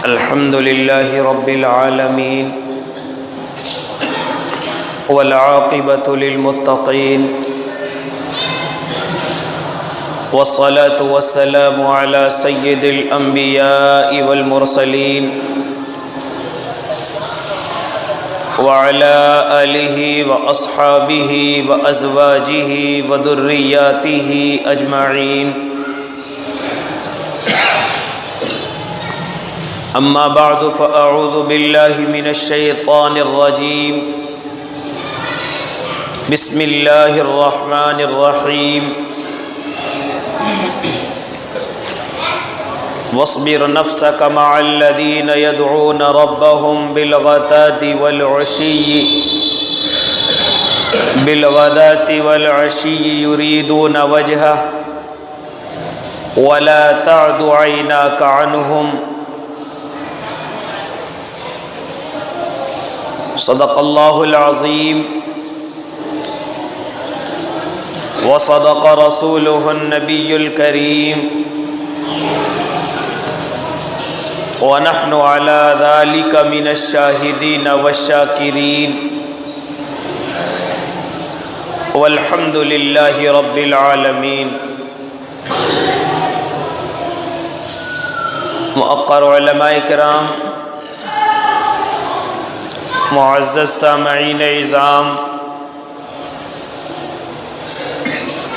الحمد لله رب العالمين والعاقبة للمتقين والصلاة والسلام على سيد الأنبياء والمرسلين وعلى آله وأصحابه وأزواجه وذرياته أجمعين. أما بعد فأعوذ بالله من الشيطان الرجيم. بسم الله الرحمن الرحيم. واصبر نفسك مع الذين يدعون ربهم بالغداة والعشي يريدون وجهه ولا تعد عيناك عنهم. صدق الله العظيم وصدق رسوله النبي الكريم ونحن على ذلك من الشاهدين والشاكرين والحمد لله رب العالمين. مؤقر علماء کرام، معزز سامعین اعظام،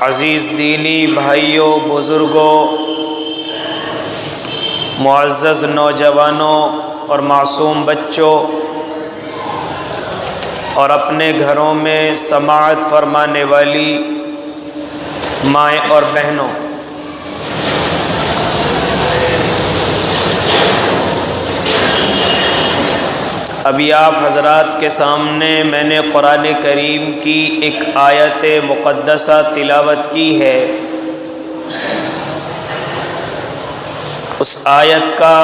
عزیز دینی بھائیوں، بزرگوں، معزز نوجوانوں اور معصوم بچوں اور اپنے گھروں میں سماعت فرمانے والی مائیں اور بہنوں، ابھی آپ حضرات کے سامنے میں نے قرآن کریم کی ایک آیت مقدسہ تلاوت کی ہے. اس آیت کا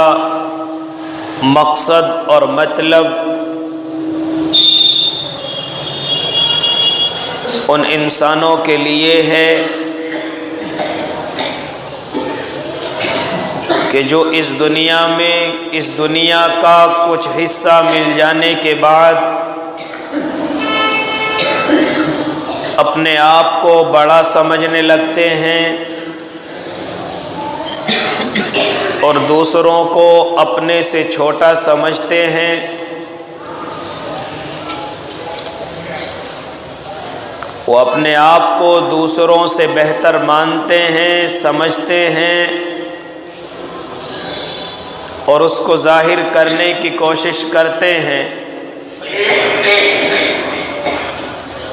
مقصد اور مطلب ان انسانوں کے لیے ہے کہ جو اس دنیا کا کچھ حصہ مل جانے کے بعد اپنے آپ کو بڑا سمجھنے لگتے ہیں اور دوسروں کو اپنے سے چھوٹا سمجھتے ہیں. وہ اپنے آپ کو دوسروں سے بہتر مانتے ہیں، سمجھتے ہیں اور اس کو ظاہر کرنے کی کوشش کرتے ہیں،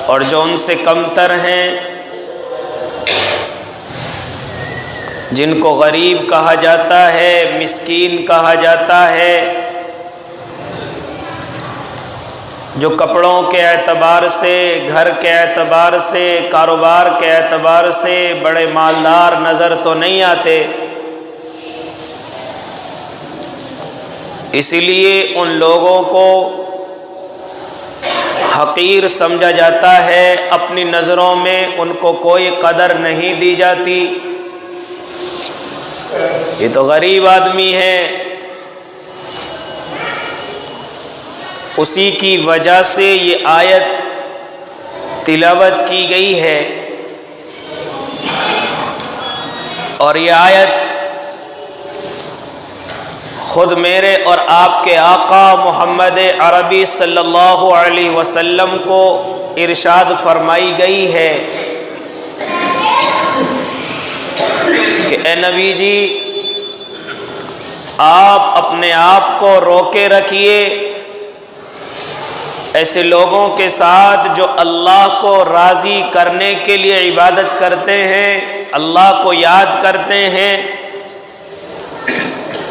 اور جو ان سے کمتر ہیں، جن کو غریب کہا جاتا ہے، مسکین کہا جاتا ہے، جو کپڑوں کے اعتبار سے، گھر کے اعتبار سے، کاروبار کے اعتبار سے بڑے مالدار نظر تو نہیں آتے، اسی لیے ان لوگوں کو حقیر سمجھا جاتا ہے. اپنی نظروں میں ان کو کوئی قدر نہیں دی جاتی. یہ تو غریب آدمی ہے. اسی کی وجہ سے یہ آیت تلاوت کی گئی ہے. اور یہ آیت خود میرے اور آپ کے آقا محمد عربی صلی اللہ علیہ وسلم کو ارشاد فرمائی گئی ہے کہ اے نبی جی، آپ اپنے آپ کو روکے رکھیے ایسے لوگوں کے ساتھ جو اللہ کو راضی کرنے کے لیے عبادت کرتے ہیں، اللہ کو یاد کرتے ہیں،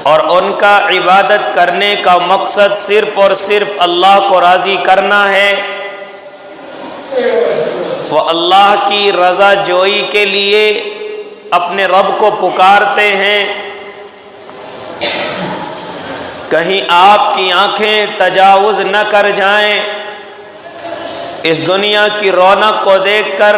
اور ان کا عبادت کرنے کا مقصد صرف اور صرف اللہ کو راضی کرنا ہے. وہ اللہ کی رضا جوئی کے لیے اپنے رب کو پکارتے ہیں. کہیں آپ کی آنکھیں تجاوز نہ کر جائیں، اس دنیا کی رونق کو دیکھ کر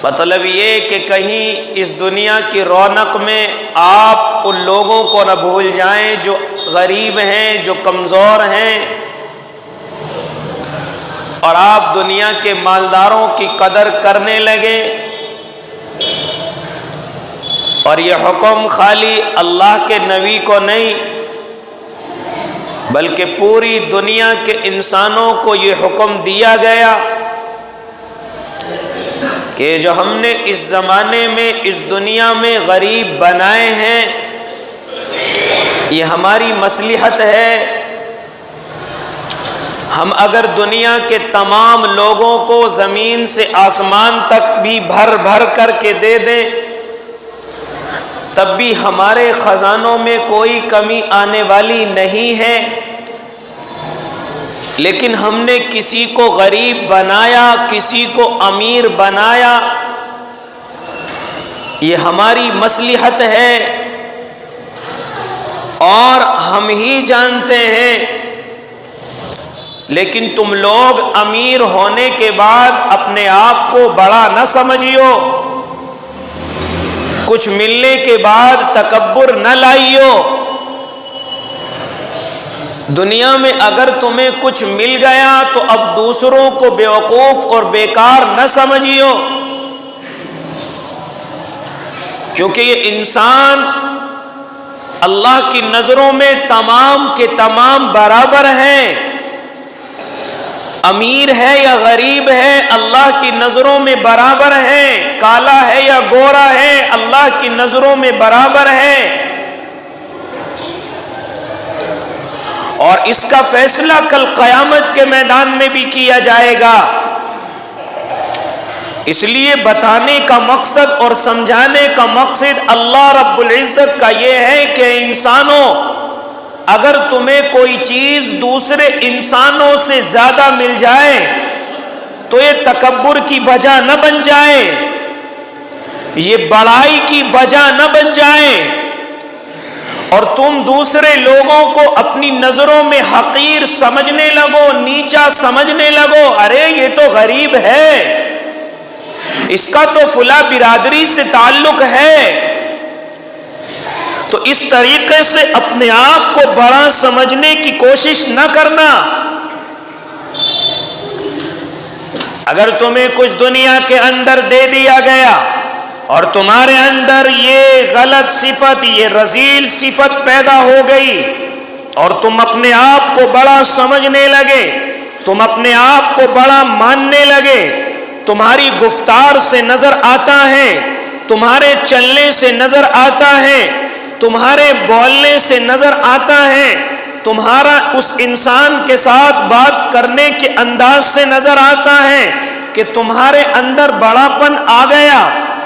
مطلب یہ کہ کہیں اس دنیا کی رونق میں آپ ان لوگوں کو نہ بھول جائیں جو غریب ہیں، جو کمزور ہیں، اور آپ دنیا کے مالداروں کی قدر کرنے لگے۔ اور یہ حکم خالی اللہ کے نبی کو نہیں بلکہ پوری دنیا کے انسانوں کو یہ حکم دیا گیا کہ جو ہم نے اس زمانے میں اس دنیا میں غریب بنائے ہیں یہ ہماری مصلحت ہے۔ ہم اگر دنیا کے تمام لوگوں کو زمین سے آسمان تک بھی بھر بھر کر کے دے دیں تب بھی ہمارے خزانوں میں کوئی کمی آنے والی نہیں ہے، لیکن ہم نے کسی کو غریب بنایا، کسی کو امیر بنایا، یہ ہماری مصلحت ہے۔ اور ہم ہی جانتے ہیں، لیکن تم لوگ امیر ہونے کے بعد اپنے آپ کو بڑا نہ سمجھیو، کچھ ملنے کے بعد تکبر نہ لائیو۔ دنیا میں اگر تمہیں کچھ مل گیا تو اب دوسروں کو بیوقوف اور بیکار نہ سمجھیو، کیونکہ یہ انسان اللہ کی نظروں میں تمام کے تمام برابر ہیں۔ امیر ہے یا غریب ہے اللہ کی نظروں میں برابر ہے، کالا ہے یا گورا ہے اللہ کی نظروں میں برابر ہے، اور اس کا فیصلہ کل قیامت کے میدان میں بھی کیا جائے گا۔ اس لیے بتانے کا مقصد اور سمجھانے کا مقصد اللہ رب العزت کا یہ ہے کہ انسانوں، اگر تمہیں کوئی چیز دوسرے انسانوں سے زیادہ مل جائے تو یہ تکبر کی وجہ نہ بن جائے، یہ بڑائی کی وجہ نہ بن جائے، اور تم دوسرے لوگوں کو اپنی نظروں میں حقیر سمجھنے لگو، نیچا سمجھنے لگو۔ ارے یہ تو غریب ہے، اس کا تو فلاں برادری سے تعلق ہے، تو اس طریقے سے اپنے آپ کو بڑا سمجھنے کی کوشش نہ کرنا۔ اگر تمہیں کچھ دنیا کے اندر دے دیا گیا اور تمہارے اندر یہ غلط صفت، یہ رذیل صفت پیدا ہو گئی اور تم اپنے آپ کو بڑا سمجھنے لگے، تم اپنے آپ کو بڑا ماننے لگے، تمہاری گفتار سے نظر آتا ہے، تمہارے چلنے سے نظر آتا ہے، تمہارے بولنے سے نظر آتا ہے، تمہارا اس انسان کے ساتھ بات کرنے کے انداز سے نظر آتا ہے کہ تمہارے اندر بڑا پن آ گیا،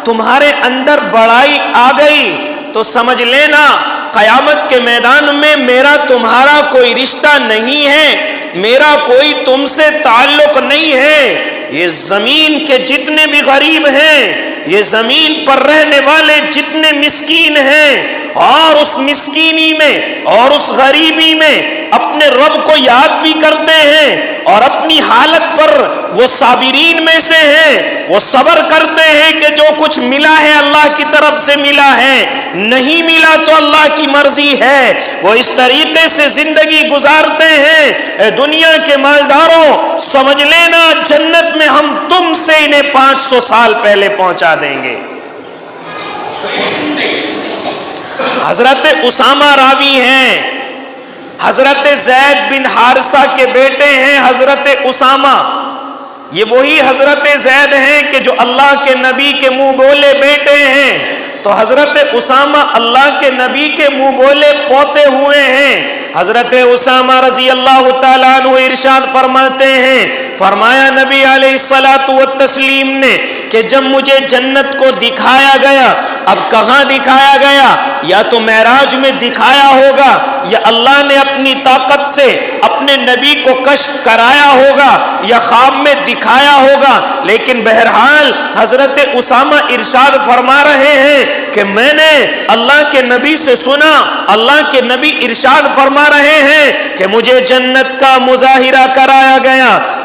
تمہارے اندر بڑائی آ گئی، تو سمجھ لینا قیامت کے میدان میں میرا تمہارا کوئی رشتہ نہیں ہے، میرا کوئی تم سے تعلق نہیں ہے۔ یہ زمین کے جتنے بھی غریب ہیں، یہ زمین پر رہنے والے جتنے مسکین ہیں، اور اس مسکینی میں اور اس غریبی میں اپنے رب کو یاد بھی کرتے ہیں اور اپنی حالت پر وہ صابرین میں سے ہیں، وہ صبر کرتے ہیں کہ جو کچھ ملا ہے اللہ کی طرف سے ملا ہے، نہیں ملا تو اللہ کی مرضی ہے، وہ اس طریقے سے زندگی گزارتے ہیں۔ اے دنیا کے مالداروں، سمجھ لینا جنت میں ہم تم سے انہیں 500 سال پہلے پہنچا دیں گے۔ حضرت اسامہ راوی ہیں، حضرت زید بن حارثہ کے بیٹے ہیں حضرت اسامہ، یہ وہی حضرت زید ہیں کہ جو اللہ کے نبی کے منہ بولے بیٹے ہیں، تو حضرت اسامہ اللہ کے نبی کے منہ بولے پوتے ہوئے ہیں۔ حضرت اسامہ رضی اللہ تعالیٰ عنہ ارشاد فرماتے ہیں، فرمایا نبی علیہ الصلاۃ والتسلیم نے کہ جب مجھے جنت کو دکھایا گیا، اب کہاں دکھایا گیا؟ یا تو معراج میں دکھایا ہوگا یا اللہ نے اپنی طاقت سے اپنے نبی کو کشف کرایا ہوگا یا خواب میں دکھایا ہوگا، لیکن بہرحال حضرت اسامہ ارشاد فرما رہے ہیں کہ میں نے اللہ کے نبی سے سنا، اللہ کے نبی ارشاد فرما رہے ہیں کہ مجھے جنت کا مظاہرہ کرایا گیا،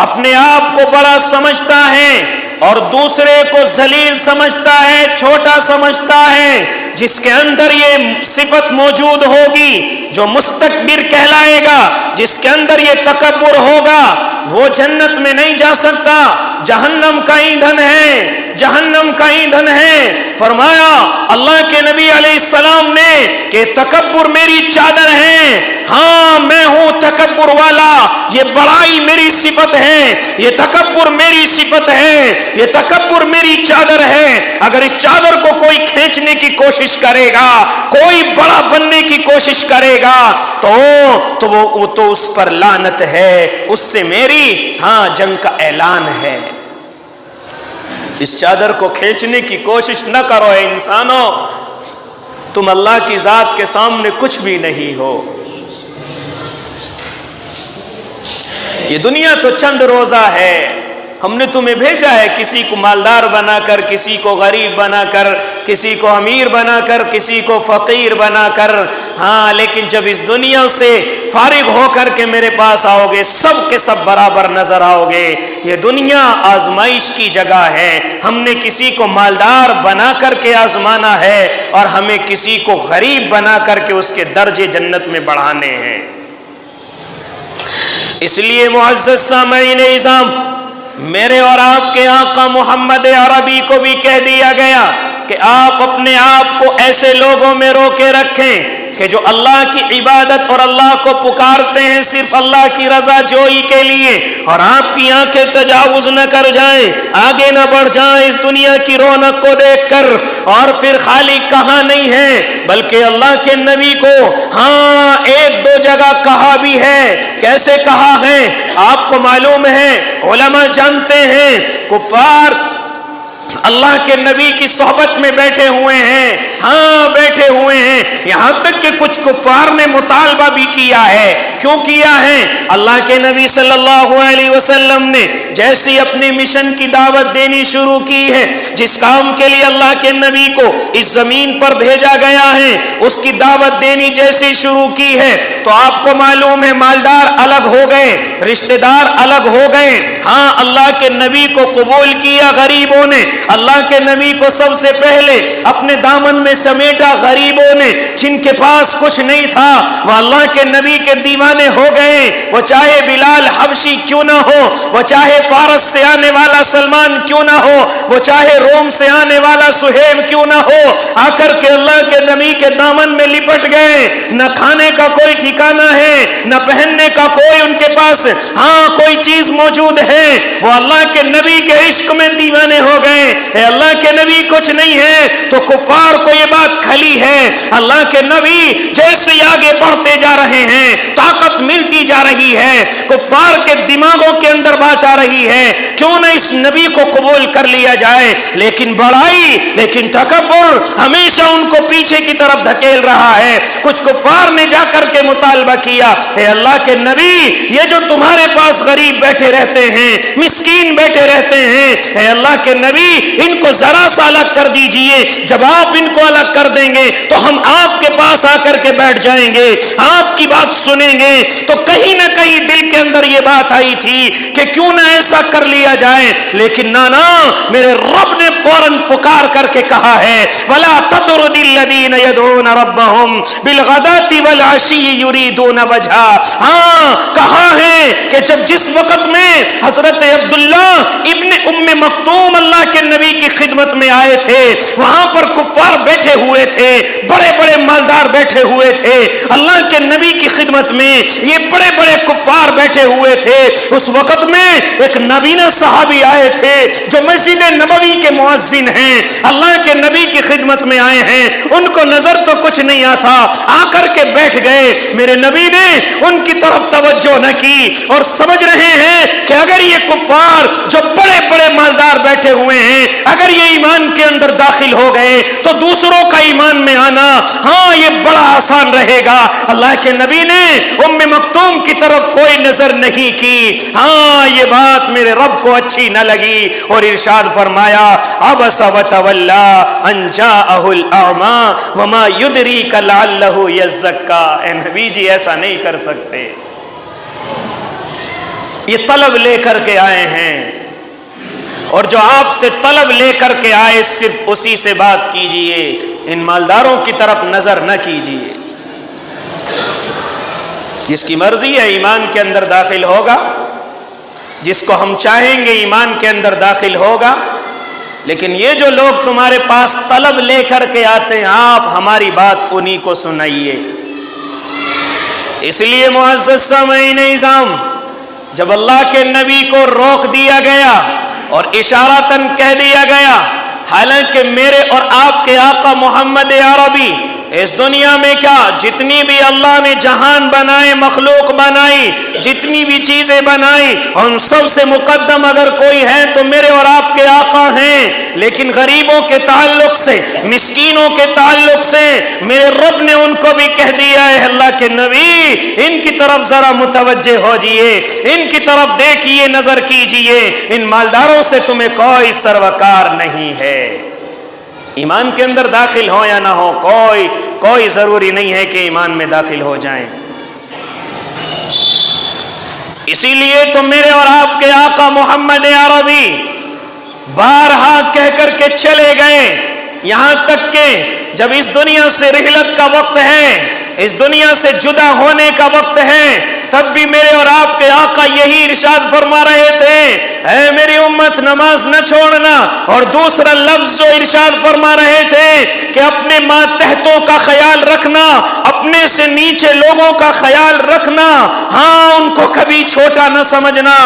اپنے آپ کو بڑا سمجھتا ہے اور دوسرے کو ذلیل سمجھتا ہے، چھوٹا سمجھتا ہے، جس کے اندر یہ صفت موجود ہوگی، جو مستکبر کہلائے گا، جس کے اندر یہ تکبر ہوگا، وہ جنت میں نہیں جا سکتا، جہنم کا ایندھن ہے، جہنم کا ایندھن ہے۔ فرمایا اللہ کے نبی علیہ السلام نے کہ تکبر میری چادر ہے، ہاں میں ہوں تکبر والا، یہ بڑائی میری صفت ہے، یہ تکبر میری صفت ہے، یہ تکبر میری چادر ہے۔ اگر اس چادر کو کوئی کھینچنے کی کوشش کرے گا، کوئی بڑا بننے کی کوشش کرے گا تو اس پر لعنت ہے، اس سے میری جنگ کا اعلان ہے۔ اس چادر کو کھینچنے کی کوشش نہ کرو اے انسانوں، تم اللہ کی ذات کے سامنے کچھ بھی نہیں ہو۔ یہ دنیا تو چند روزہ ہے، ہم نے تمہیں بھیجا ہے کسی کو مالدار بنا کر، کسی کو غریب بنا کر، کسی کو امیر بنا کر، کسی کو فقیر بنا کر، لیکن جب اس دنیا سے فارغ ہو کر کے میرے پاس آؤ گے، سب کے سب برابر نظر آؤ گے۔ یہ دنیا آزمائش کی جگہ ہے، ہم نے کسی کو مالدار بنا کر کے آزمانا ہے اور ہمیں کسی کو غریب بنا کر کے اس کے درجے جنت میں بڑھانے ہیں۔ اس لیے معزز سامعین اعظام، میرے اور آپ کے آقا محمد عربی کو بھی کہہ دیا گیا کہ آپ اپنے آپ کو ایسے لوگوں میں روکے رکھیں کہ جو اللہ کی عبادت اور اللہ کو پکارتے ہیں صرف اللہ کی رضا جوئی کے لیے، اور آپ کی آنکھیں تجاوز نہ کر جائیں، آگے نہ بڑھ جائیں اس دنیا کی رونق کو دیکھ کر، اور پھر خالق کہاں نہیں ہے بلکہ اللہ کے نبی کو ایک دو جگہ کہا بھی ہے۔ کیسے کہا ہے آپ کو معلوم ہے، علماء جانتے ہیں، کفار اللہ کے نبی کی صحبت میں بیٹھے ہوئے ہیں، بیٹھے ہوئے ہیں، یہاں تک کہ کچھ کفار نے مطالبہ بھی کیا ہے۔ کیوں کیا ہے؟ اللہ کے نبی صلی اللہ علیہ وسلم نے جیسی اپنی مشن کی دعوت دینی شروع کی ہے، جس کام کے لیے اللہ کے نبی کو اس زمین پر بھیجا گیا ہے، اس کی دعوت دینی جیسی شروع کی ہے تو آپ کو معلوم ہے مالدار الگ ہو گئے، رشتہ دار الگ ہو گئے، اللہ کے نبی کو قبول کیا غریبوں نے، اللہ کے نبی کو سب سے پہلے اپنے دامن میں سمیٹا غریبوں نے، جن کے پاس کچھ نہیں تھا وہ اللہ کے نبی کے دیوانے ہو گئے، وہ چاہے بلال حبشی کیوں نہ ہو، وہ چاہے فارس سے آنے والا سلمان کیوں نہ ہو، وہ چاہے روم سے آنے والا سہیب کیوں نہ ہو، آ کر کے اللہ کے نبی کے دامن میں لپٹ گئے۔ نہ کھانے کا کوئی ٹھکانہ ہے، نہ پہننے کا کوئی ان کے پاس کوئی چیز موجود ہے، وہ اللہ کے نبی کے عشق میں دیوانے ہو گئے۔ اے اللہ کے نبی کچھ نہیں ہے تو کفار کو یہ بات کھلی ہے۔ اللہ کے نبی جیسے آگے بڑھتے جا رہے ہیں، طاقت ملتی جا رہی ہے، کفار کے دماغوں کے اندر بات آ رہی ہے کیوں نہ اس نبی کو قبول کر لیا جائے، لیکن بڑائی، لیکن تکبر ہمیشہ ان کو پیچھے کی طرف دھکیل رہا ہے۔ کچھ کفار نے جا کر کے مطالبہ کیا، اے اللہ کے نبی یہ جو تمہارے پاس غریب بیٹھے رہتے ہیں، مسکین بیٹھے رہتے ہیں، اے اللہ کے نبی ان کو ذرا سا الگ کر دیجئے، جب آپ ان کو الگ کر دیں گے تو ہم آپ کے پاس آ کر کے بیٹھ جائیں گے، آپ کی بات سنیں گے۔ تو کہیں نہ کہیں دل کے اندر یہ بات آئی تھی کہ کیوں نہ ایسا کر لیا جائے، لیکن نانا میرے رب نے فوراً پکار کر کے کہا ہے وَلَا تَطْرُدِ الَّذِينَ يَدْعُونَ رَبَّهُمْ بِالْغَدَاةِ وَالْعَشِيِّ يُرِيدُونَ وَجْهَهُ۔ کہا ہے کہ جس وقت میں حضرت عبداللہ ابن ام مکتوم اللہ کے نبی کی خدمت میں آئے تھے، وہاں پر کفار بیٹھے ہوئے تھے، بڑے بڑے مالدار بیٹھے ہوئے تھے، اللہ کے نبی کی خدمت میں یہ بڑے بڑے کفار بیٹھے ہوئے تھے۔ اس وقت میں ایک نبینا صحابی آئے تھے جو مسجد نبوی کے مؤذن ہیں، اللہ کے نبی کی خدمت میں آئے ہیں، ان کو نظر تو کچھ نہیں آتا، آ کر کے بیٹھ گئے۔ میرے نبی نے ان کی طرف توجہ نہ کی اور سمجھ رہے ہیں کہ اگر یہ کفار جو بڑے بڑے مالدار بیٹھے ہوئے ہیں اگر یہ ایمان کے اندر داخل ہو گئے تو دوسروں کا ایمان میں آنا یہ بڑا آسان رہے گا۔ اللہ کے نبی نے ام مکتوم کی طرف کوئی نظر نہیں کی، یہ بات میرے رب کو اچھی نہ لگی اور ارشاد فرمایا عبس وتولی ان جاءہ الاعمی وما یدریک لعلہ یزکی۔ اے نبی جی ایسا نہیں کر سکتے، یہ طلب لے کر کے آئے ہیں، اور جو آپ سے طلب لے کر کے آئے صرف اسی سے بات کیجئے، ان مالداروں کی طرف نظر نہ کیجئے۔ جس کی مرضی ہے ایمان کے اندر داخل ہوگا، جس کو ہم چاہیں گے ایمان کے اندر داخل ہوگا، لیکن یہ جو لوگ تمہارے پاس طلب لے کر کے آتے ہیں، آپ ہماری بات انہی کو سنائیے۔ اس لیے معزز سامعین اعظام، جب اللہ کے نبی کو روک دیا گیا اور اشارتاً کہہ دیا گیا، حالانکہ میرے اور آپ کے آقا محمد عربی اس دنیا میں کیا جتنی بھی اللہ نے جہان بنائے، مخلوق بنائی، جتنی بھی چیزیں بنائی، ان سب سے مقدم اگر کوئی ہے تو میرے اور آپ کے آقا ہیں، لیکن غریبوں کے تعلق سے، مسکینوں کے تعلق سے میرے رب نے ان کو بھی کہہ دیا ہے، اللہ کے نبی ان کی طرف ذرا متوجہ ہو جائیے، ان کی طرف دیکھیے، نظر کیجئے، ان مالداروں سے تمہیں کوئی سروکار نہیں ہے۔ ایمان کے اندر داخل ہو یا نہ ہو، کوئی ضروری نہیں ہے کہ ایمان میں داخل ہو جائیں۔ اسی لیے تو میرے اور آپ کے آقا محمد عربی بارہا کہہ کر کے چلے گئے، یہاں تک کہ جب اس دنیا سے رحلت کا وقت ہے، اس دنیا سے جدا ہونے کا وقت ہے، تب بھی میرے اور آپ کے آقا یہی ارشاد فرما رہے تھے، اے میری امت نماز نہ چھوڑنا، اور دوسرا لفظ جو ارشاد فرما رہے تھے کہ اپنے ماتحتوں کا خیال رکھنا، اپنے سے نیچے لوگوں کا خیال رکھنا، ہاں ان کو کبھی چھوٹا نہ سمجھنا،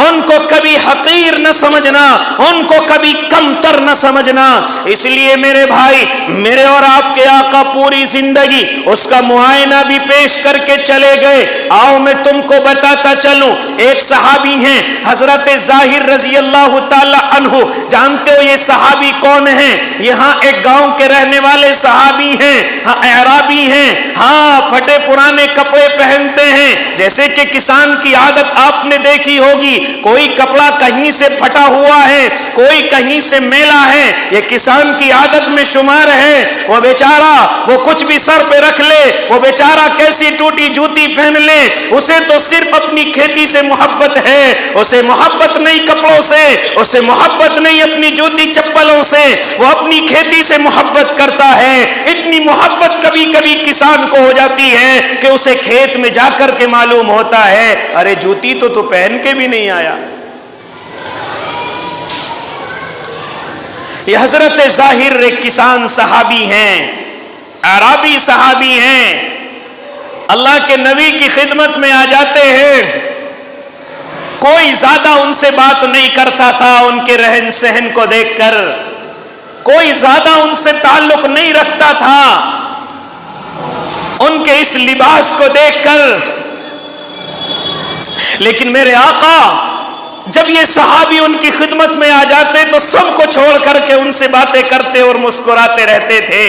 ان کو کبھی حقیر نہ سمجھنا، ان کو کبھی کمتر نہ سمجھنا۔ اس لیے میرے بھائی، میرے اور آپ کے آقا پوری زندگی اس کا معائنہ بھی پیش کر کے چلے گئے۔ آؤ میں تم کو بتاتا چلوں، ایک صحابی ہیں حضرت ظاہر رضی اللہ تعالی عنہ، جانتے ہو یہ صحابی کون ہیں؟ یہاں ایک گاؤں کے رہنے والے صحابی ہیں، ہاں اعرابی ہیں، ہاں پھٹے پرانے کپڑے پہنتے ہیں، جیسے کہ کسان کی عادت آپ نے دیکھی ہوگی، کوئی کپڑا کہیں سے پھٹا ہوا ہے، کوئی کہیں سے میلا ہے، یہ کسان کی عادت میں شمار ہے۔ وہ بیچارہ وہ کچھ بھی سر پہ رکھ لے، وہ بیچارہ کیسی ٹوٹی جوتی پہن لے، اسے تو صرف اپنی کھیتی سے محبت ہے، اسے محبت نہیں کپڑوں سے، اسے محبت نہیں اپنی جوتی چپلوں سے، وہ اپنی کھیتی سے محبت کرتا ہے۔ اتنی محبت کبھی کبھی کسان کو ہو جاتی ہے کہ اسے کھیت میں جا کر کے معلوم ہوتا ہے، ارے جوتی تو پہن کے بھی نہیں آیا۔ یہ حضرت ظاہر ایک کسان صحابی ہیں، عربی صحابی ہیں، اللہ کے نبی کی خدمت میں آ جاتے ہیں، کوئی زیادہ ان سے بات نہیں کرتا تھا، ان کے رہن سہن کو دیکھ کر کوئی زیادہ ان سے تعلق نہیں رکھتا تھا، ان کے اس لباس کو دیکھ کر، لیکن میرے آقا جب یہ صحابی ان کی خدمت میں آ جاتے تو سب کو چھوڑ کر کے ان سے باتیں کرتے اور مسکراتے رہتے تھے،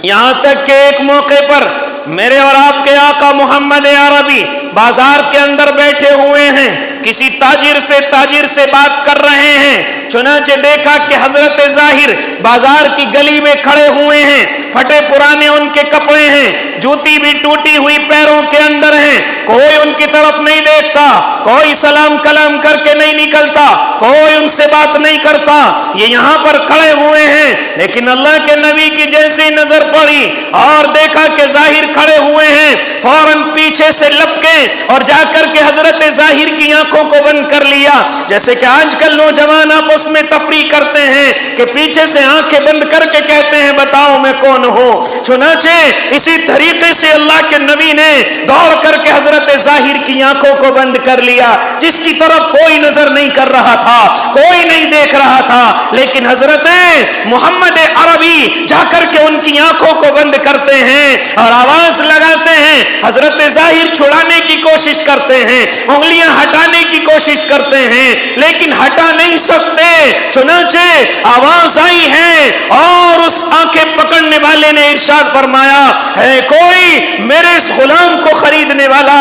یہاں تک کہ ایک موقع پر میرے اور آپ کے آقا محمد عربی بازار کے اندر بیٹھے ہوئے ہیں، کسی تاجر سے بات کر رہے ہیں، چنانچہ دیکھا کہ حضرت ظاہر بازار کی گلی میں کھڑے ہوئے ہیں، پھٹے پرانے ان کے کپڑے ہیں، جوتی بھی ٹوٹی ہوئی پیروں کے اندر ہیں، کوئی ان کی طرف نہیں دیکھتا، کوئی سلام کلام کر کے نہیں نکلتا، کوئی ان سے بات نہیں کرتا، یہ یہاں پر کھڑے ہوئے ہیں، لیکن اللہ کے نبی کی جیسی نظر پڑی اور دیکھا کہ ظاہر کھڑے ہوئے ہیں، فوراً پیچھے سے لپکے اور جا کر کے حضرت ظاہر کی آنکھوں کو بند کر لیا، جیسے کہ آج کل نوجوان آپس میں تفریح کرتے ہیں کہ پیچھے سے آنکھیں بند کر کے کہتے ہیں بتاؤ میں کون ہوں۔ چنانچہ اسی طریقے سے اللہ کے نبی نے دوڑ کر کے حضرت ظاہر کی آنکھوں کو بند کر لیا، جس کی طرف کوئی نظر نہیں کر رہا تھا، کوئی نہیں دیکھ رہا تھا، لیکن حضرت محمد عربی جا کر کے ان کی آنکھوں کو بند کرتے ہیں اور آواز لگاتے ہیں، حضرت ظاہر چھڑانے کی کوشش کرتے ہیں، انگلیاں ہٹانے کی کوشش کرتے ہیں، لیکن ہٹا نہیں سکتے، چنانچہ آواز آئی ہے اور اس آنکھیں پکڑنے والے نے ارشاد فرمایا، ہے کوئی میرے اس غلام کو خریدنے والا،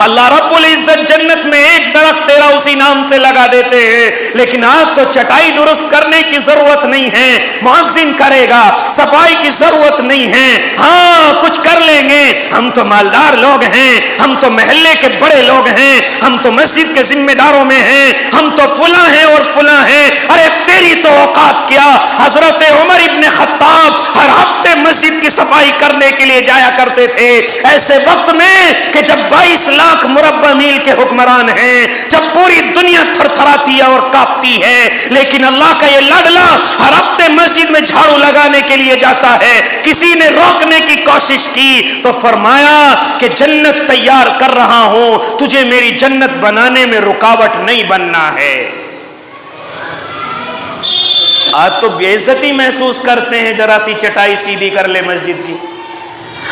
اللہ رب العزت جنت میں ایک درخت تیرا اسی نام سے لگا دیتے ہیں، لیکن آج تو چٹائی درست کرنے کی ضرورت نہیں ہے، مؤذن کرے گا، صفائی کی ضرورت نہیں ہے، ہاں کچھ کر لیں گے، ہم تو مالدار لوگ ہیں، ہم تو محلے کے بڑے لوگ ہیں، ہم تو مسجد کے ذمہ داروں میں ہیں، ہم تو فلاں ہیں اور فلاں ہیں۔ ارے تیری تو اوقات کیا؟ حضرت عمر ابن خطاب ہر ہفتے مسجد کی صفائی کرنے کے لیے جایا کرتے تھے، ایسے وقت میں کہ جب 22 لاکھ مربع میل کے حکمران ہیں، جب پوری دنیا تھر تھراتی ہے اور کانپتی ہے، لیکن اللہ کا یہ لاڈلا ہر ہفتے مسجد میں جھاڑو لگانے کے لیے جاتا ہے۔ کسی نے روکنے کی کوشش کی تو فرمایا کہ جنت تیار کر رہا ہوں، تجھے میری جنت بنانے میں رکاوٹ نہیں بننا ہے۔ آج تو بے عزتی محسوس کرتے ہیں، ذرا سی چٹائی سیدھی کر لے مسجد کی۔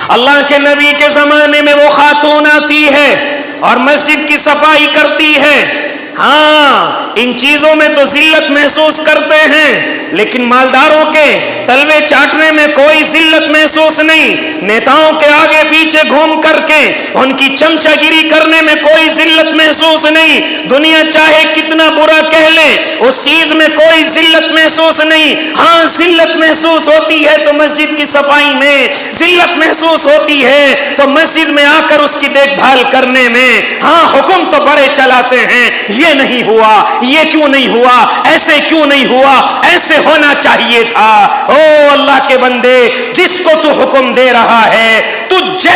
اللہ کے نبی کے زمانے میں وہ خاتون آتی ہے اور مسجد کی صفائی کرتی ہے، ہاں ان چیزوں میں تو ذلت محسوس کرتے ہیں، لیکن مالداروں کے تلوے چاٹنے میں کوئی ذلت محسوس نہیں، نیتاؤں کے آگے پیچھے گھوم کر کے ان کی چمچہ گیری کرنے میں کوئی ذلت محسوس نہیں، دنیا چاہے کتنا برا کہہ لے اس چیز میں کوئی ذلت محسوس نہیں۔ ہاں ذلت محسوس ہوتی ہے تو مسجد کی صفائی میں، ذلت محسوس ہوتی ہے تو مسجد میں آ کر اس کی دیکھ بھال کرنے میں، ہاں حکم تو بڑے چلاتے ہیں، یہ نہیں ہوا، یہ کیوں نہیں ہوا، ایسے کیوں نہیں ہوا، ایسے ہونا چاہیے تھا۔ او اللہ کے بندے، جس کو تو حکم دے رہا ہے، تجھ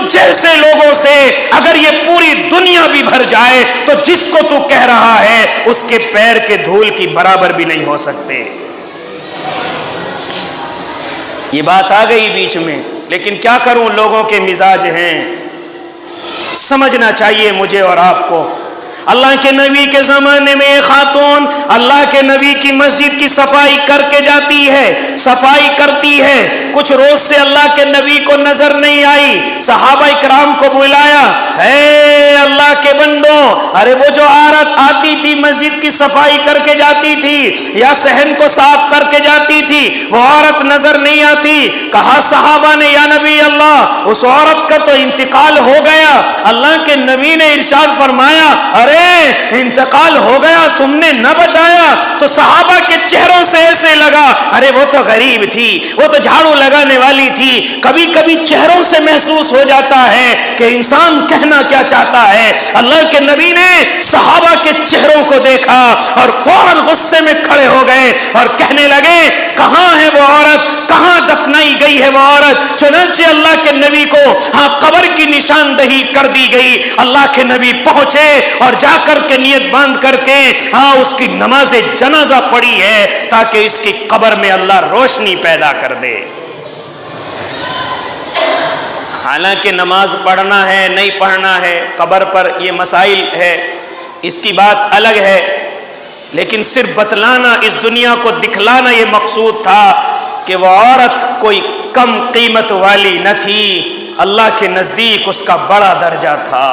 جیسے لوگوں سے اگر یہ پوری دنیا بھی بھر جائے تو جس کو تو کہہ رہا ہے اس کے پیر کے دھول کی برابر بھی نہیں ہو سکتے۔ یہ بات آ گئی بیچ میں، لیکن کیا کروں، لوگوں کے مزاج ہیں، سمجھنا چاہیے مجھے اور آپ کو۔ اللہ کے نبی کے زمانے میں ایک خاتون اللہ کے نبی کی مسجد کی صفائی کر کے جاتی ہے، صفائی کرتی ہے، کچھ روز سے اللہ کے نبی کو نظر نہیں آئی، صحابہ اکرام کو بلایا، اے اللہ کے بندوں، ارے وہ جو عورت آتی تھی مسجد کی صفائی کر کے جاتی تھی یا صحن کو صاف کر کے جاتی تھی، وہ عورت نظر نہیں آتی۔ کہا صحابہ نے، یا نبی اللہ، اس عورت کا تو انتقال ہو گیا۔ اللہ کے نبی نے ارشاد فرمایا، ارے انتقال ہو گیا، تم نے نہ بتایا؟ تو صحابہ کے چہروں سے ایسے لگا، ارے وہ تو غریب تھی، وہ تو جھاڑو لگانے والی تھی۔ کبھی کبھی چہروں سے محسوس ہو جاتا ہے کہ انسان کہنا کیا چاہتا ہے۔ اللہ کے نبی نے صحابہ کے چہروں کو دیکھا اور فوراً غصے میں کھڑے ہو گئے اور کہنے لگے، کہاں ہے وہ عورت، کہاں دفنائی گئی ہے وہ عورت؟ چنانچہ اللہ کے نبی کو ہاں قبر کی نشاندہی کر دی گئی۔ اللہ کے نبی پہنچے اور جا کر کے نیت باندھ کر کے ہاں اس کی نماز جنازہ پڑھی ہے تاکہ اس کی قبر میں اللہ روشنی پیدا کر دے۔ حالانکہ نماز پڑھنا ہے نہیں پڑھنا ہے، قبر پر یہ مسائل ہے، اس کی بات الگ ہے، لیکن صرف بتلانا، اس دنیا کو دکھلانا یہ مقصود تھا کہ وہ عورت کوئی کم قیمت والی نہ تھی، اللہ کے نزدیک اس کا بڑا درجہ تھا،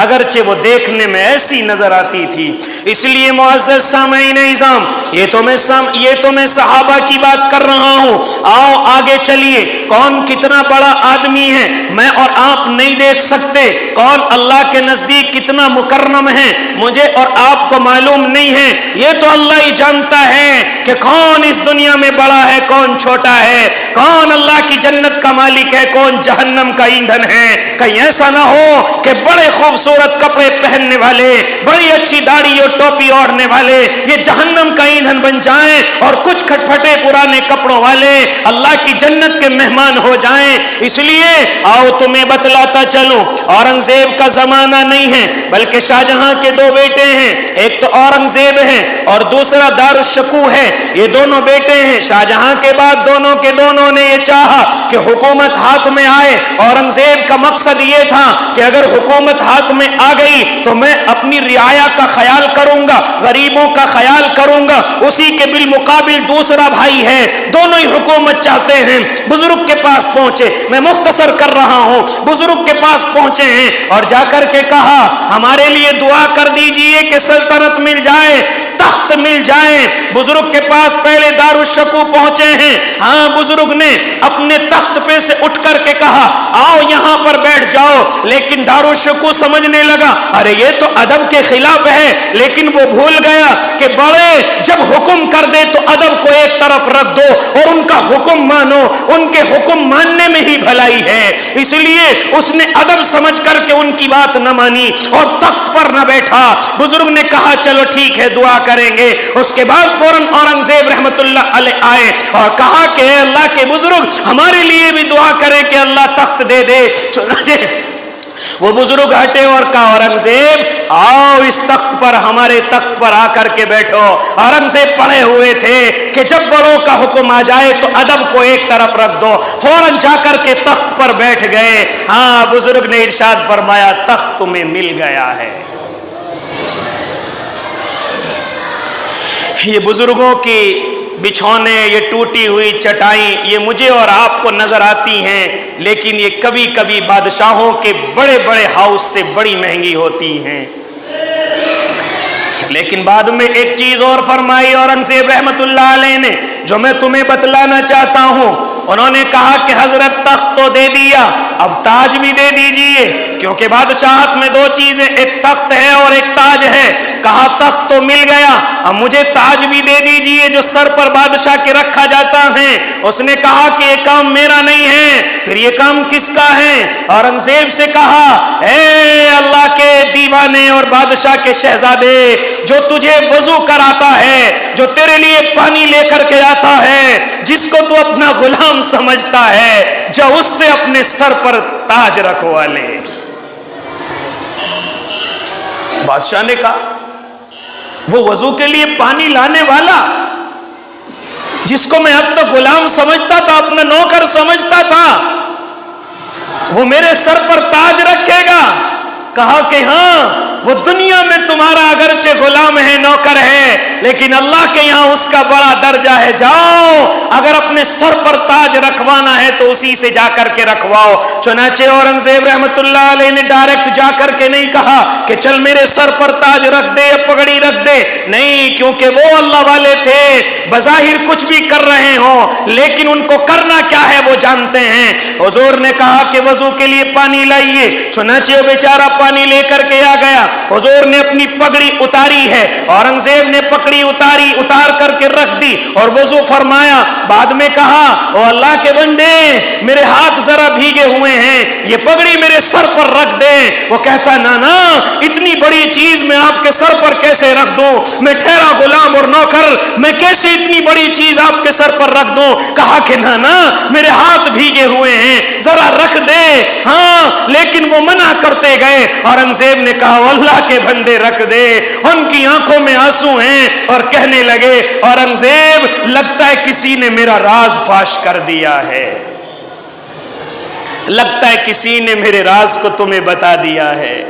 اگرچہ وہ دیکھنے میں ایسی نظر آتی تھی۔ اس لیے معزز سامعین اعظام، یہ تو میں صحابہ کی بات کر رہا ہوں۔ آؤ آگے چلیے، کون کتنا بڑا آدمی ہے میں اور آپ نہیں دیکھ سکتے، کون اللہ کے نزدیک کتنا مکرم ہے مجھے اور آپ کو معلوم نہیں ہے، یہ تو اللہ ہی جانتا ہے کہ کون اس دنیا میں بڑا ہے کون چھوٹا ہے، کون اللہ کی جنت کا مالک ہے کون جہنم کا ایندھن ہے۔ کہیں ایسا نہ ہو کہ بڑے خوبصورت کپڑے پہننے والے، بڑی اچھی داڑھی اور ٹوپی اوڑھنے والے یہ جہنم کا ایندھن بن جائیں اور کچھ کھٹپھٹے پرانے کپڑوں والے اللہ کی جنت کے مہمان ہو جائیں۔ اس لیے آؤ تمہیں بتلاتا چلوں، اورنگزیب کا زمانہ نہیں ہے بلکہ شاہجہاں کے دو بیٹے ہیں، ایک تو اورنگزیب ہے اور دوسرا دارالشکوہ ہے، یہ دونوں بیٹے ہیں۔ شاہجہاں کے بعد دونوں کے دونوں نے یہ چاہا کہ حکومت ہاتھ میں آئے۔ اورنگزیب کا مقصد یہ تھا کہ اگر حکومت ہاتھ میں آ گئی تو میں اپنی رعایا کا خیال کروں گا, غریبوں کا خیال کروں گا. اسی کے بالمقابل دوسرا بھائی ہے, دونوں ہی حکومت چاہتے ہیں. بزرگ کے پاس پہنچے, میں مختصر کر رہا ہوں, بزرگ کے پاس پہنچے ہیں اور جا کر کے کہا ہمارے لیے دعا کر دیجئے کہ سلطنت مل جائے, تخت مل جائے. بزرگ کے پاس پہلے دارالشکوہ پہنچے ہیں. ہاں, بزرگ نے اپنے تخت پہ سے اٹھ کر کے کہا آؤ یہاں پر بیٹھ جاؤ, لیکن دارالشکوہ سمجھنے لگا ارے یہ تو ادب کے خلاف ہے. لیکن وہ بھول گیا کہ بڑے جب حکم کر دے تو ادب کو ایک طرف رکھ دو اور ان کا حکم مانو, ان کے حکم ماننے میں ہی بھلائی ہے. اس لیے اس نے ادب سمجھ کر کے ان کی بات نہ مانی اور تخت پر نہ بیٹھا. بزرگ نے کہا چلو ٹھیک ہے دعا کریں گے. اس کے بعد فوراً اورنگزیب رحمت اللہ علیہ آئے اور کہا کہ اے اللہ کے بزرگ ہمارے لیے بھی دعا کرے کہ اللہ تخت دے دے. چنانچہ وہ بزرگ ہٹے اور کہا اورنگزیب آؤ اس تخت پر, ہمارے تخت پر آ کر کے بیٹھو. اورنگزیب پڑے ہوئے تھے کہ جب بڑوں کا حکم آ جائے تو ادب کو ایک طرف رکھ دو. فوراً جا کر کے تخت پر بیٹھ گئے. ہاں, بزرگ نے ارشاد فرمایا تخت تمہیں مل گیا ہے. یہ بزرگوں کی بچھونے, یہ ٹوٹی ہوئی چٹائی, یہ مجھے اور آپ کو نظر آتی ہیں, لیکن یہ کبھی کبھی بادشاہوں کے بڑے بڑے ہاؤس سے بڑی مہنگی ہوتی ہیں. لیکن بعد میں ایک چیز اور فرمائی اورنگزیب رحمت اللہ علیہ نے, جو میں تمہیں بتلانا چاہتا ہوں. انہوں نے کہا کہ حضرت تخت تو دے دیا, اب تاج بھی دے دیجئے, کیونکہ بادشاہت میں دو چیزیں, ایک تخت ہے اور ایک تاج ہے. کہا تخت تو مل گیا, اب مجھے تاج بھی دے دیجئے جو سر پر بادشاہ کے رکھا جاتا ہے. اس نے کہا کہ یہ کام میرا نہیں ہے, پھر یہ کام کس کا ہے؟ اورنگزیب سے کہا اے اللہ کے دیوانے اور بادشاہ کے شہزادے, جو تجھے وضو کراتا ہے, جو تیرے لیے پانی لے کر کے آتا ہے, جس کو تو اپنا غلام سمجھتا ہے, جو اس سے اپنے سر پر تاج رکھوا لے. بادشاہ نے کہا وہ وضو کے لیے پانی لانے والا جس کو میں اب تک غلام سمجھتا تھا, اپنا نوکر سمجھتا تھا, وہ میرے سر پر تاج رکھے گا؟ کہا کہ ہاں, وہ دنیا میں تمہارا اگرچہ غلام ہے, نوکر ہے, لیکن اللہ کے یہاں اس کا بڑا درجہ ہے. جاؤ, اگر اپنے سر پر تاج رکھوانا ہے تو اسی سے جا کر کے رکھواؤ. چنانچہ اورنگزیب رحمت اللہ علیہ نے ڈائریکٹ جا کر کے نہیں کہا کہ چل میرے سر پر تاج رکھ دے یا پگڑی رکھ دے, نہیں, کیونکہ وہ اللہ والے تھے, بظاہر کچھ بھی کر رہے ہوں لیکن ان کو کرنا کیا ہے وہ جانتے ہیں. حضور نے کہا کہ وضو کے لیے پانی لائیے. چنانچہ وہ بیچارہ پانی لے کر کے آ گیا. حضور نے اپنی پگڑی اتاری ہے, اورنگزیب نے پگڑی اتار کر کے رکھ دی اور وضو فرمایا. بعد میں کہا او اللہ کے بندے, میرے ہاتھ ذرا بھیگے ہوئے ہیں, یہ پگڑی میرے سر پر رکھ دے. وہ کہتا نا, اتنی بڑی چیز میں آپ کے سر پر کیسے رکھ دوں, میں ٹھہرا غلام اور نوکر, میں کیسے اتنی بڑی چیز آپ کے سر پر رکھ دوں. کہا کہ نا, میرے ہاتھ بھیگے ہوئے ہیں, ذرا رکھ دے. ہاں, لیکن وہ منع کرتے گئے. اورنگزیب نے کہا اللہ کے بندے رکھ دے. ان کی آنکھوں میں آنسو ہیں اور کہنے لگے اورنگزیب, لگتا ہے کسی نے میرا راز فاش کر دیا ہے, لگتا ہے کسی نے میرے راز کو تمہیں بتا دیا ہے.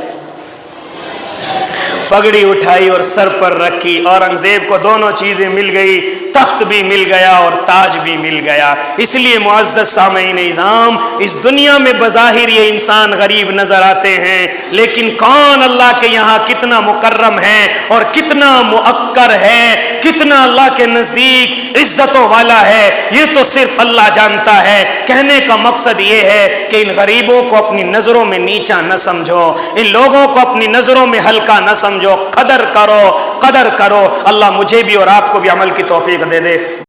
پگڑی اٹھائی اور سر پر رکھی. اورنگزیب کو دونوں چیزیں مل گئی, تخت بھی مل گیا اور تاج بھی مل گیا. اس لیے معزز سامعین نظام, اس دنیا میں بظاہر یہ انسان غریب نظر آتے ہیں, لیکن کون اللہ کے یہاں کتنا مکرم ہے اور کتنا مؤکر ہے, کتنا اللہ کے نزدیک عزتوں والا ہے, یہ تو صرف اللہ جانتا ہے. کہنے کا مقصد یہ ہے کہ ان غریبوں کو اپنی نظروں میں نیچا نہ سمجھو, ان لوگوں کو اپنی نظروں میں ہلکا نہ سمجھو, قدر کرو, قدر کرو. اللہ مجھے بھی اور آپ کو بھی عمل کی توفیق دے دے.